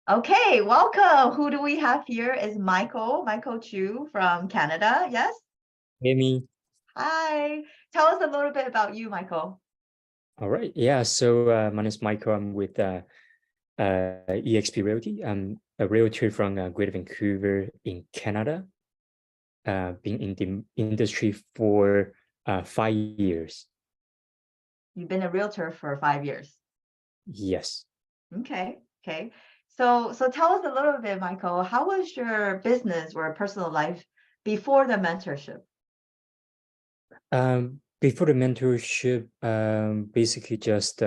Okay, welcome. Who do we have here is Michael Chu from Canada. Yes. Amy. Hi. Tell us a little bit about you, Michael. All right. Yeah. So my name is Michael. I'm with EXP Realty. I'm a realtor from Greater Vancouver in Canada. Been in the industry for 5 years. You've been a realtor for 5 years. Yes. Okay. So tell us a little bit, Michael. How was your business or personal life before the mentorship? Before the mentorship, basically just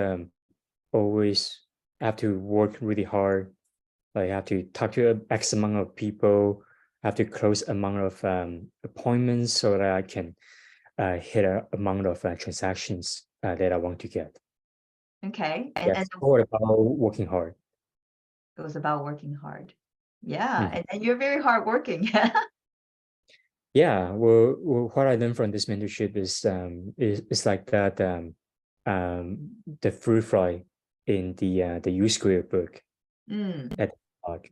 always have to work really hard. Like have to talk to an X amount of people, have to close amount of appointments so that I can hit a amount of transactions that I want to get. Okay. And Yes, all about working hard. it was about working hard. Yeah. Mhm. And you're very hardworking. Yeah, well, what I learned from this mentorship is like that the fruit fly in the U Square book Mm, at the park.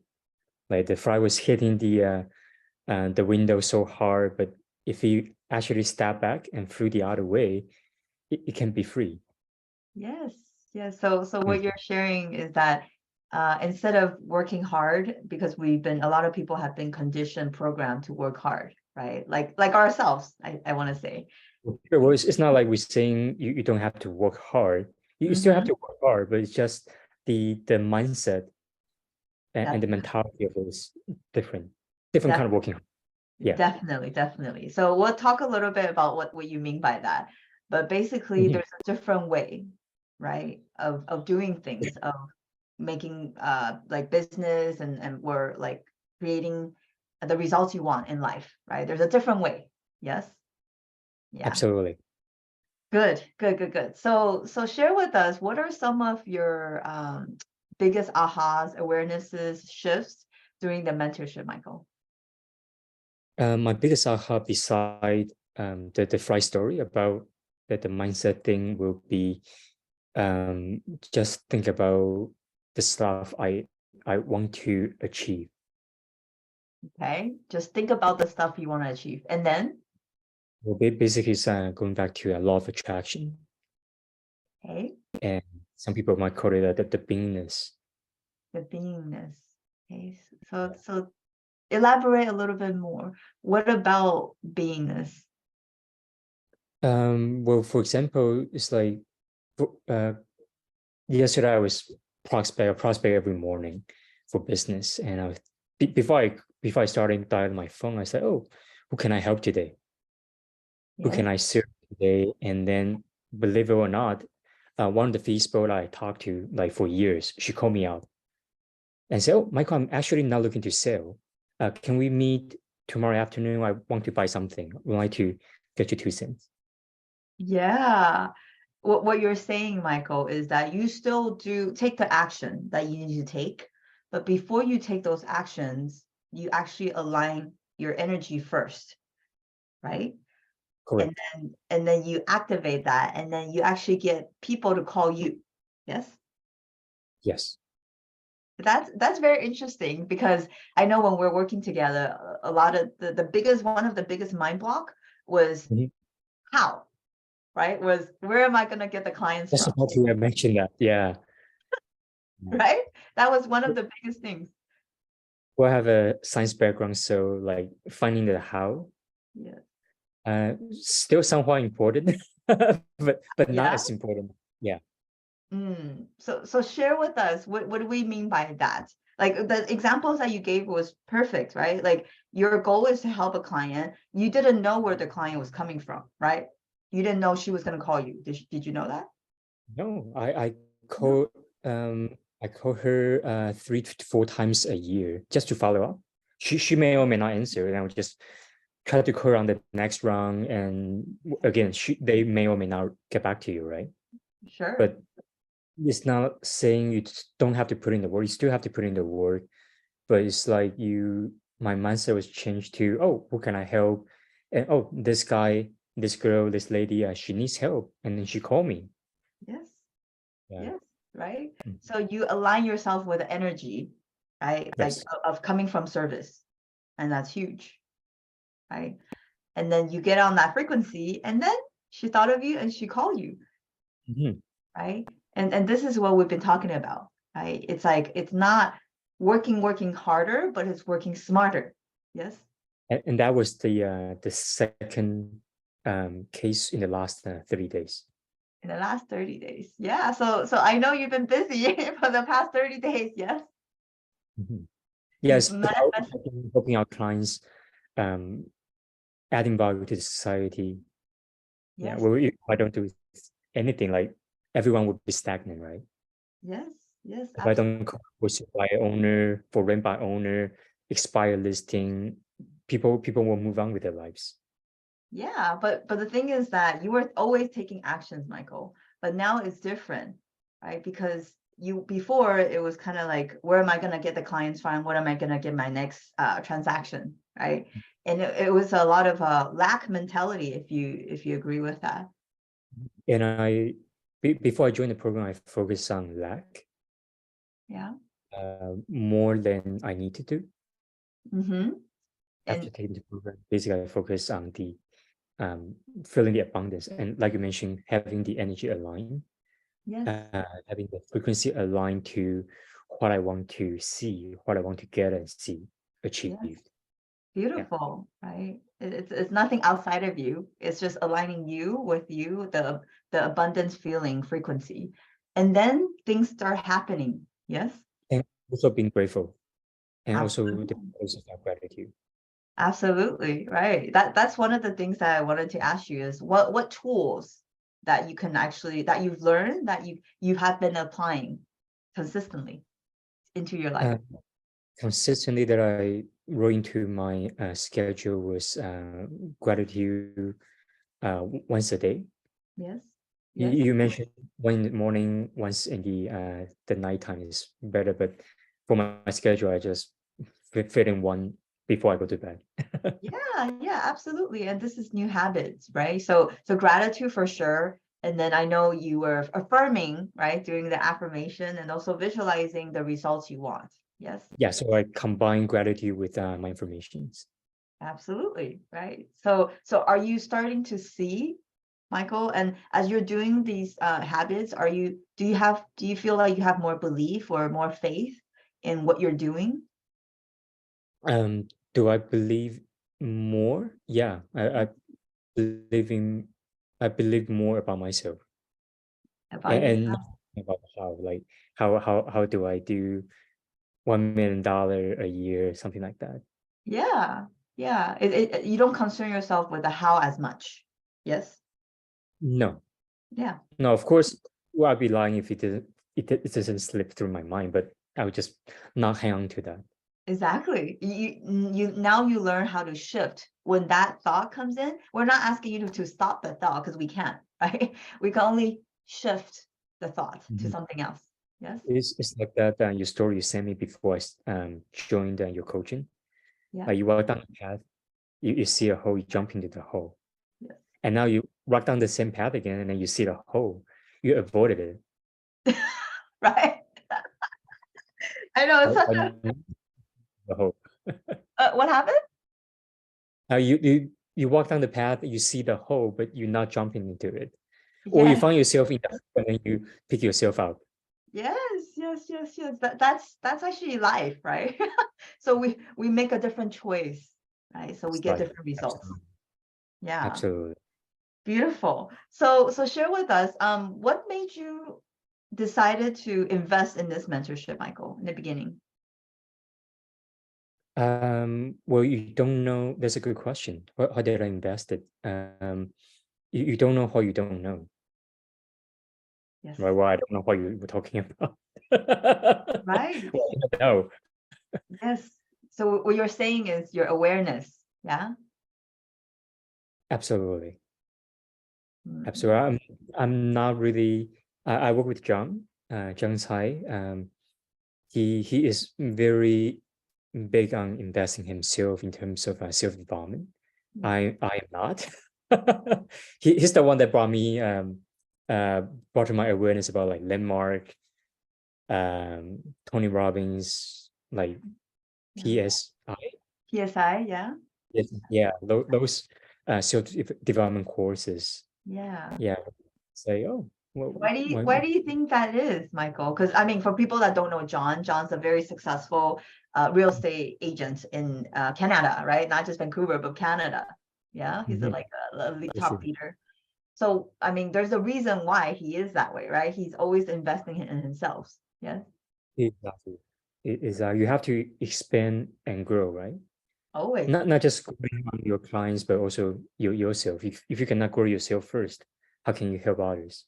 Like the fly was hitting the window so hard, but if you actually step back and flew the other way, it can be free. yes. Yes. So what Mm. you're sharing is that instead of working hard, because a lot of people have been conditioned, programmed to work hard, right? Like ourselves, I want to say. Well, it's not like we're saying you don't have to work hard. You still have Mm-hmm. to work hard, but it's just the mindset and the Definitely, mentality of it is different. Different kind of working. Yeah. definitely. So we'll talk a little bit about what you mean by that. But basically, Mhm. there's a different way, right, of doing Yeah, things, of making like business and we're like creating the results you want in life, right? There's a different way. Yes. Yeah. absolutely. Good. So share with us what are some of your biggest ahas, awarenesses, shifts during the mentorship, Michael? My biggest aha beside the flight story about that the mindset thing will be just think about the stuff I want to achieve. Okay. Just think about the stuff you want to achieve. And then, Well, basically, it's going back to a law of attraction, okay, and some people might call it the beingness. the beingness. Okay. So elaborate a little bit more. What about beingness? Well, for example, it's like uh, yesterday I was prospect every morning for business, and before I started dialing my phone, I said, "Oh, who can I help today? Who Yes. can I serve today?" And then, believe it or not, one of the Facebook I talked to like for years, she called me out and said, "Oh, Michael, I'm actually not looking to sell. Can we meet tomorrow afternoon? I want to buy something. I would like to get you 2 cents." Yeah. What you're saying, Michael, is that you still do take the action that you need to take, but before you take those actions, you actually align your energy first, right? And Correct. then you activate that, and then you actually get people to call you. Yes. Yes. That's very interesting because I know when we're working together, a lot of the biggest one of the biggest mind block was Mhm. how, right? Was where am I going to get the clients That's from, about to mention that. Yeah. right? That was one of the biggest things. Well, I have a science background, so like finding the how, Yeah. still somewhat important, but not Yeah. as important. Yeah. So share with us what do we mean by that? Like the examples that you gave was perfect, right? Like your goal is to help a client. You didn't know where the client was coming from, right? You didn't know she was going to call you. Did you know that? No, I No. call I call her 3 to 4 times a year just to follow up. She may or may not answer, and I would just try to call her on the next round. And again, they may or may not get back to you, right? Sure. But it's not saying you don't have to put in the work. You still have to put in the work, but it's like my mindset was changed to, oh, who can I help? And oh, this guy, this girl, this lady, she needs help, and then she called me. Yes. Yeah. Yes. Right. Mm. So you align yourself with energy, right? Like Yes. of coming from service. And that's huge, right? And then you get on that frequency, and then she thought of you and she called you, Mhm. right? And this is what we've been talking about, right? It's like it's not working harder, but it's working smarter. Yes. And that was the second case in the last 30 days. In the last 30 days. Yeah. So I know you've been busy for the past 30 days. Yes. Mhm. You've Yes, so manifested. helping our clients, um, adding value to the society. Yeah, Yes. well, if I don't do anything, like everyone would be stagnant, right? Yes. Yes. If I Absolutely. don't come up with supply owner, for rent by owner, expire listing, people will move on with their lives. Yeah, but the thing is that you were always taking actions, Michael. But now it's different, right? Because you before it was kind of like, where am I gonna get the clients from? What am I gonna get my next transaction, right? And it was a lot of lack mentality, if you agree with that. And before I joined the program, I focused on lack Yeah. more than I need to do. Mm-hmm. After And taking the program, basically I focus on the um, feeling the abundance, and like you mentioned, having the energy aligned, yes, having the frequency aligned to what I want to see, what I want to get and see yes, achieved. Yeah. beautiful, right? It's nothing outside of you. It's just aligning you with you, the abundance feeling frequency. And then things start happening. Yes. And also being grateful, and also the Absolutely. process of gratitude. Absolutely, right. That's one of the things that I wanted to ask you is what tools that you can actually that you've learned that you have been applying consistently into your life. Uh, Consistently that I wrote into my schedule was gratitude once a day. Yes. You, Yes. you mentioned one in the morning, once in the nighttime is better, but for my schedule, I just fit in one before I go to bed. Yeah, yeah, absolutely. And this is new habits, right? So gratitude for sure. And then I know you were affirming, right? Doing the affirmation and also visualizing the results you want. Yes. Yeah, so I combine gratitude with my informations. Absolutely, right. So are you starting to see, Michael, and as you're doing these habits, do you feel like you have more belief or more faith in what you're doing Do I believe more? Yeah, believe in, I believe more about myself, about and yourself? not about how, like how do I do $1 million a year, something like that. Yeah, yeah. You don't concern yourself with the how as much. Yes. No, Yeah. no, of course, well, I'd be lying if it doesn't slip through my mind, but I would just not hang on to that. Exactly. You now you learn how to shift when that thought comes in. We're not asking you to stop the thought because we can't, right? We can only shift the thought to Mhm. something else. Yes. It's like that your story you sent me before I joined your coaching. Yeah. Like you walk down the path, you see a hole, you jump into the hole, Yes. and now you walk down the same path again, and then you see the hole, you avoided it. Right. I know it's such I a know the hole. what happened? You walk down the path, you see the hole, but you're not jumping into it, or you Yes. find yourself in the hole and then you pick yourself out. Yes. That's actually life, right? So we make a different choice, right? So we It's get like different results. absolutely, Yeah. absolutely. Beautiful. So share with us, what made you decided to invest in this mentorship, Michael, in the beginning? Well, you don't know. That's a good question. How did I invest it? You don't know how you don't know, Yes. right? Well, I don't know what you were talking about. Right. Well, I don't know. Yes. So what you're saying is your awareness. Yeah. Absolutely, Mm. absolutely. I'm not really. I work with John, John Tsai. He is very big on investing himself in terms of self development. Yes. I am not. He's the one that uh brought to my awareness about like landmark, Tony Robbins, like Yeah. PSI. PSI, yeah. Yeah, those self-development courses. Yeah. Yeah, say, oh, well, Why do you think that is, Michael? Because I mean, for people that don't know John, John's a very successful real estate agent in Canada, right? Not just Vancouver, but Canada. Yeah, he's Mhm. like a For top sure. leader. So I mean, there's a reason why he is that way, right? He's always investing in himself. Yes, Exactly. It is you have to expand and grow, right? always. Not just growing on your clients, but also yourself. If you cannot grow yourself first, how can you help others?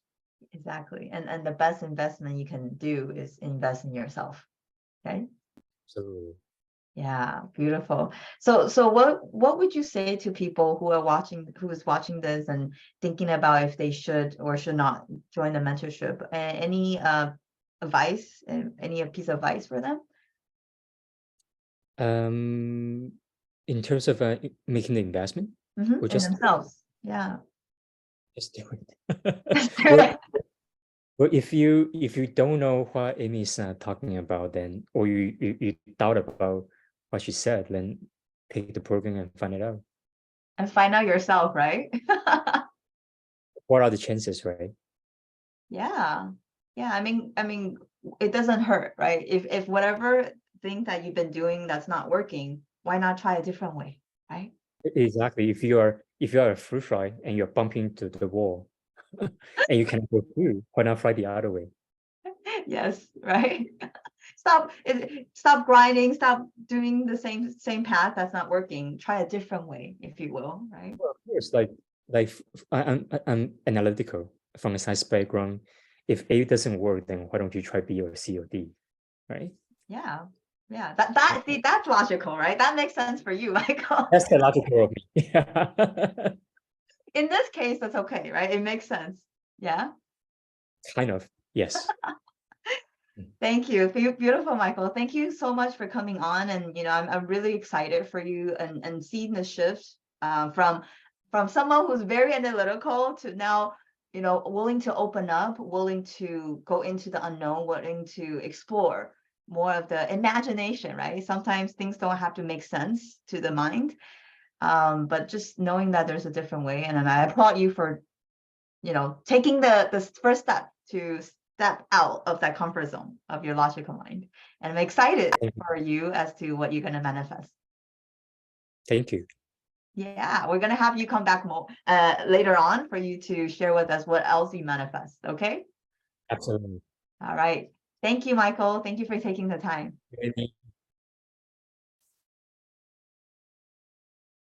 Exactly. And the best investment you can do is invest in yourself. Okay. So Yeah, beautiful. So what would you say to people who are watching, who is watching this and thinking about if they should or should not join the mentorship? Any advice, any piece of advice for them? um in terms of making the investment, or In just themselves. Yeah. do it. Well, well, if you don't know what Amy is talking about, then or you doubt about what she said, then take the program and find it out. And find out yourself, right? What are the chances, right? Yeah. Yeah. I mean, it doesn't hurt, right? If whatever thing that you've been doing that's not working, why not try a different way, right? Exactly. If you are a fruit fly and you're bumping into the wall and you cannot go through, why not fly the other way? Yes, right. Stop grinding, stop doing the same path that's not working. Try a different way, if you will, right? Well, of course, I'm analytical from a science background. If A doesn't work, then why don't you try B or C or D, right? Yeah. Yeah. See, that's logical, right? That makes sense for you, Michael. That's the logical of me. Yeah. In this case, that's okay, right? It makes sense. Yeah. Kind of. Yes. Thank you. Beautiful, Michael. Thank you so much for coming on. And I'm really excited for you and seeing the shift from someone who's very analytical to now, willing to open up, willing to go into the unknown, willing to explore more of the imagination, right? Sometimes things don't have to make sense to the mind. But just knowing that there's a different way. And I applaud you for taking the first step to step out of that comfort zone of your logical mind. And I'm excited Thank you. for you as to what you're going to manifest. Thank you. Yeah, we're going to have you come back more later on for you to share with us what else you manifest. Okay. Absolutely. All right. Thank you, Michael. Thank you for taking the time.